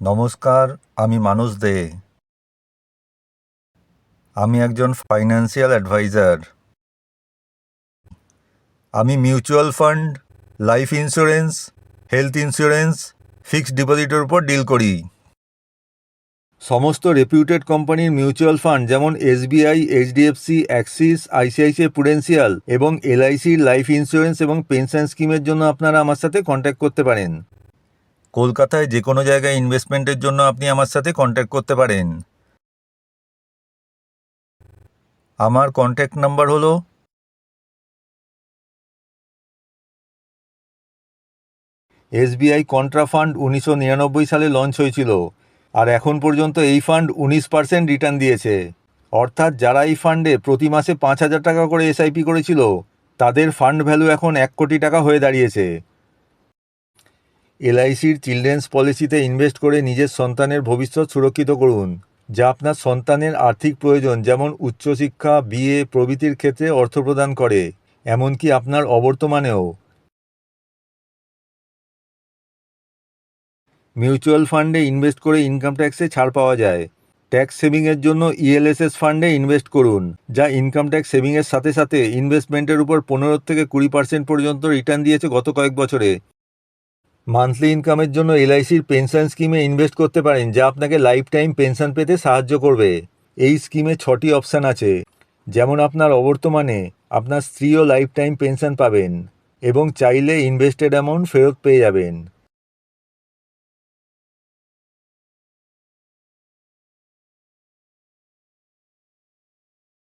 নমস্কার, আমি মানস দে। আমি একজন ফাইন্যান্সিয়াল অ্যাডভাইজার। আমি mutual fund, life insurance, health insurance, fixed ডিপোজিটের উপর ডিল করি। সমস্ত রেপিউটেড কোম্পানির মিউচুয়াল ফান্ড যেমন SBI, HDFC, Axis, ICICI Prudential এবং এলআইসির লাইফ ইন্স্যুরেন্স এবং পেনশন স্কিমের জন্য আপনারা আমার সাথে কন্ট্যাক্ট করতে পারেন। কলকাতায় যে কোনো জায়গায় ইনভেস্টমেন্টের জন্য আপনি আমার সাথে কন্ট্যাক্ট করতে পারেন। আমার কন্ট্যাক্ট নাম্বার হলো এসবিআই কন্ট্রা ফান্ড 1999 সালে লঞ্চ হয়েছিল, আর এখন পর্যন্ত এই ফান্ড 19% রিটার্ন দিয়েছে। অর্থাৎ যারা এই ফান্ডে প্রতি মাসে 5,000 টাকা করে এসআইপি করেছিল, তাদের ফান্ড ভ্যালু এখন 1 কোটি টাকা হয়ে দাঁড়িয়েছে। এলআইসির চিলড্রেন্স পলিসিতে ইনভেস্ট করে নিজের সন্তানের ভবিষ্যৎ সুরক্ষিত করুন, যা আপনার সন্তানের আর্থিক প্রয়োজন যেমন উচ্চশিক্ষা, বিয়ে প্রভৃতির ক্ষেত্রে অর্থ প্রদান করে, এমনকি আপনার অবর্তমানেও। মিউচুয়াল ফান্ডে ইনভেস্ট করে ইনকাম ট্যাক্সে ছাড় পাওয়া যায়। ট্যাক্স সেভিংয়ের জন্য ইএলএসএস ফান্ডে ইনভেস্ট করুন, যা ইনকাম ট্যাক্স সেভিংয়ের সাথে সাথে ইনভেস্টমেন্টের উপর 15 থেকে 20% পর্যন্ত রিটার্ন দিয়েছে গত কয়েক বছরে। মান্থলি ইনকামের জন্য এলআইসির পেনশন স্কিমে ইনভেস্ট করতে পারেন, যা আপনাকে লাইফ টাইম পেনশন পেতে সাহায্য করবে। এই স্কিমে 6টি অপশান আছে, যেমন আপনার অবর্তমানে আপনার স্ত্রীও লাইফ টাইম পেনশন পাবেন এবং চাইলে ইনভেস্টেড অ্যামাউন্ট ফেরত পেয়ে যাবেন।